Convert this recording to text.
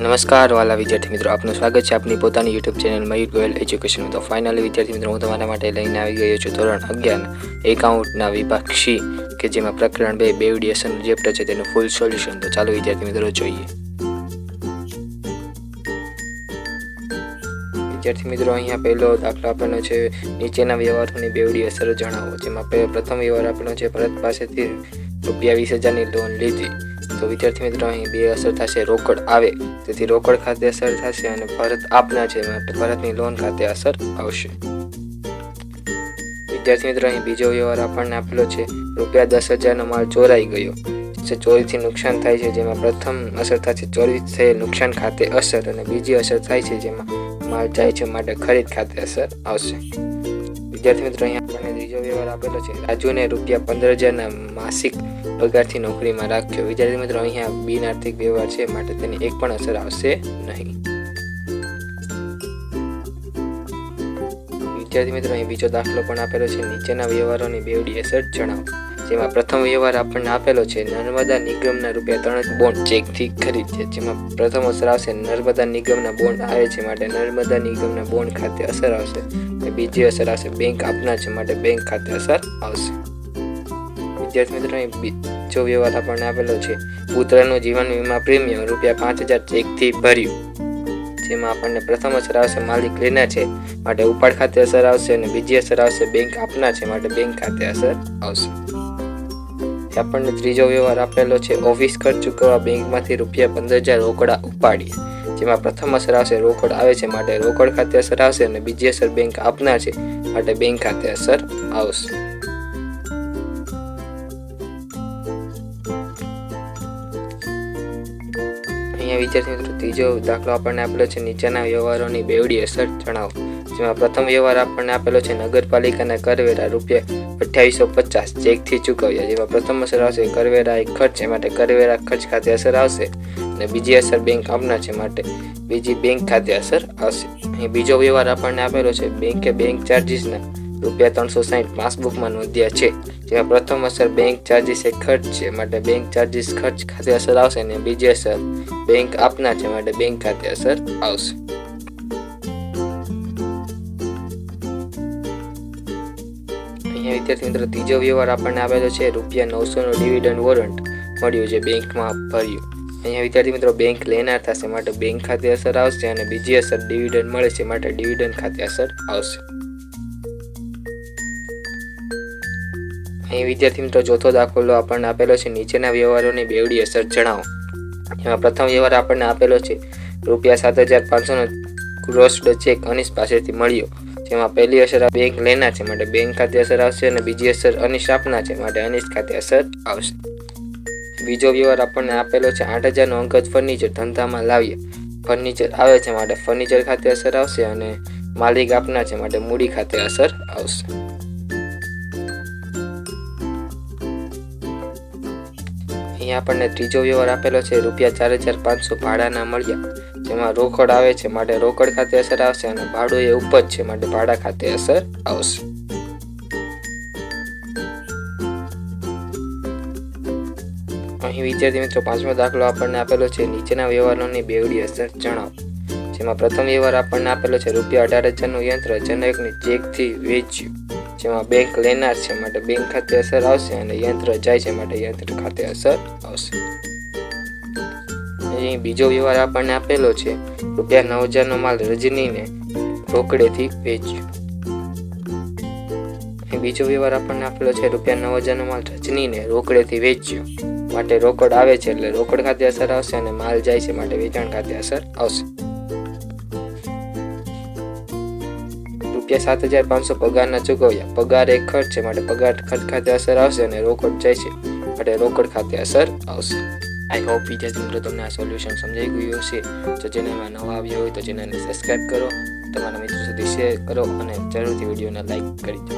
નમસ્કાર વાલા વિદ્યાર્થી મિત્રો, આપનું સ્વાગત છે આપની પોતાની યુટ્યુબ ચેનલ મયુર ગોયલ એજ્યુકેશન. તો ફાઇનલી વિદ્યાર્થી મિત્રો, હું તમારા માટે લઈને આવી ગયો છું ધોરણ 11 એકાઉન્ટના વિભાગ સી, કે જેમાં પ્રકરણ 2 બેવડીએશનનું ચેપ્ટર છે તેનું ફૂલ સોલ્યુશન. તો ચાલો વિદ્યાર્થી મિત્રો જોઈએ. વિદ્યાર્થી મિત્રો, અહીંયા પહેલો દાખલો આપેલો છે, નીચેના વ્યવહારોની બેવડી અસર જણાવો. જેમાં પ્રથમ વ્યવહાર આપેલો છે, ભરત પાસેથી ₹20,000ની લોન લીધી. તો વિદ્યાર્થી મિત્રો, અહીં બે અસર થશે. રોકડ આવે તેથી રોકડ ખાતે અસર થશે, અને ભરત આપના છે માટે ભરતની લોન ખાતે અસર આવશે. વિદ્યાર્થી મિત્રો, અહીં બીજો વ્યવહાર આપણને આપેલો છે, ₹10,000નો માલ ચોરાઈ ગયો. ચોરીથી નુકસાન થાય છે, જેમાં પ્રથમ અસર થશે ચોરી થયેલ નુકસાન ખાતે અસર, અને બીજી અસર થાય છે જેમાં માલ જાય છે માટે ખરીદ ખાતે અસર આવશે. વિદ્યાર્થી મિત્રો, અહીંયા આપણને ત્રીજો વ્યવહાર આપેલો છે, રાજુને ₹15,000ના માસિક પગારથી નોકરીમાં રાખ્યો. વિદ્યાર્થી મિત્રો, અહીંયા બિનઆર્થિક વ્યવહાર છે માટે તેની એક પણ અસર આવશે નહીં. વિદ્યાર્થી મિત્રો, અહીં બીજો દાખલો પણ આપેલો છે, નીચેના વ્યવહારોની બેવડી અસર જણાવો. જેમાં પ્રથમ વ્યવહાર આપણને આપેલો છે, નર્મદા નિગમના ₹3 બોન્ડ ચેકથી ખરીદ્યા. જેમાં પ્રથમ અસર આવશે, નર્મદા નિગમના બોન્ડ આવે છે માટે નર્મદા નિગમના બોન્ડ ખાતે અસર આવશે. અને બીજી અસર આવશે, બેંક આપના છે માટે બેંક ખાતે અસર આવશે. વિદ્યાર્થી મિત્રો, અહીં બીજો વ્યવહાર આપણને આપેલો છે, પુત્રનું જીવન વીમા પ્રીમિયમ ₹5,000 ચેકથી ભર્યું. જેમાં આપણને પ્રથમ અસર આવશે, માલિક લેનાર છે માટે ઉપાડ ખાતે અસર આવશે, અને બીજી અસર આવશે, બેંક આપના છે માટે બેંક ખાતે અસર આવશે. આપણને ત્રીજો વ્યવહાર આપેલો છે, ઓફિસ ખર્ચ ચૂકવવા બેંકમાંથી ₹15,000 રોકડા ઉપાડ્યા. જેમાં પ્રથમ અસર આવશે, રોકડ આવે છે માટે રોકડ ખાતે અસર આવશે, અને બીજી અસર બેંક આપના છે માટે બેંક ખાતે અસર આવશે. અહીંયા વિદ્યાર્થી મિત્રો, ત્રીજો દાખલો આપણને આપેલો છે, નીચેના વ્યવહારોની બેવડી અસર જણાવો. જેમાં પ્રથમ વ્યવહાર આપણને આપેલો છે, નગરપાલિકાના કરવેરા ₹2850 ચેકથી ચૂકવ્યા. જેમાં પ્રથમ અસર આવશે, કરવેરા એક ખર્ચ છે માટે કરવેરા ખર્ચ ખાતે અસર આવશે, અને બીજી અસર બેંક આપના છે માટે બીજી બેંક ખાતે અસર આવશે. અહીં બીજો વ્યવહાર આપણને આપેલો છે, બેંકે બેંક ચાર્જીસના ₹360 પાસબુકમાં નોંધ્યા છે. જેમાં પ્રથમ અસર, બેંક ચાર્જીસ એક ખર્ચ છે માટે બેંક ચાર્જીસ ખર્ચ ખાતે અસર આવશે, અને બીજી અસર બેંક આપના છે માટે બેંક ખાતે અસર આવશે. અહીંયા વિદ્યાર્થી મિત્રો, ત્રીજો વ્યવહાર આપણને આપેલો છે, ₹900નો ડિવિડન્ડ વોરંટ મળ્યું જે બેંકમાં ભર્યું. અહીંયા વિદ્યાર્થી મિત્રો, બેંક લેનાર થશે માટે બેંક ખાતે અસર આવશે, અને બીજી અસર ડિવિડન્ડ મળે છે માટે ડિવિડન્ડ ખાતે અસર આવશે. અહીં વિદ્યાર્થી મિત્રો, ચોથો દાખલો આપણને આપેલો છે, નીચેના વ્યવહારોની બેવડી અસર જણાવો. એમાં પ્રથમ વ્યવહાર આપણને આપેલો છે, ₹7,500નો ક્રોસ્ડ ચેક અનીશ પાસેથી મળ્યો. જેમાં પહેલી અસર બેંક લેનાર છે માટે બેંક ખાતે અસર આવશે, અને બીજી અસર અનીશ આપના છે માટે અનીશ ખાતે અસર આવશે. બીજો વ્યવહાર આપણને આપેલો છે, 8,000નો અંગત ફર્નિચર ધંધામાં લાવ્યા. ફર્નિચર આવે છે માટે ફર્નિચર ખાતે અસર આવશે, અને માલિક આપના છે માટે મૂડી ખાતે અસર આવશે. અહીંયા આપણને ત્રીજો વ્યવહાર આપેલો છે, ₹4,500 ભાડાના મળ્યા. જેમાં રોકડ આવે છે માટે રોકડ ખાતે અસર આવશે, અને ભાડું એ ઉપજ છે માટે ભાડા ખાતે અસર આવશે. અહીં વિદ્યાર્થી મિત્રો, પાંચમો દાખલો આપણને આપેલો છે, નીચેના વ્યવહારોની બેવડી અસર જણાવો. જેમાં પ્રથમ વ્યવહાર આપણને આપેલો છે, ₹18,000નું યંત્ર જનકની ચેકથી વેચ્યું. જેમાં બેંક લેનાર છે માટે બેંક ખાતે અસર આવશે, અને યંત્ર જાય છે માટે યંત્ર ખાતે અસર આવશે. અહીં બીજો વ્યવહાર આપણને આપેલો છે, ₹9,000નો માલ રજનીને રોકડેથી વેચ્યો. બીજો વ્યવહાર આપણને આપેલો છે, ₹9,000નો માલ રજનીને રોકડેથી વેચ્યો માટે રોકડ આવે છે એટલે રોકડ ખાતે અસર આવશે, અને માલ જાય છે માટે વેચાણ ખાતે અસર આવશે. ₹7,500 પગારના ચૂકવ્યા. પગાર એક ખર્ચ છે માટે પગાર ખર્ચ ખાતે અસર આવશે, અને રોકડ જાય છે માટે રોકડ ખાતે અસર આવશે. આઈ હોપ વિદ્યાર્થી મિત્રો, તમને આ સોલ્યુશન સમજાઈ ગયું હશે. જો ચેનલમાં નવા આવ્યો હોય તો ચેનલને સબસ્ક્રાઈબ કરો, તમારા મિત્રો સુધી શેર કરો, અને જરૂરથી વિડીયોને લાઈક કરી દો.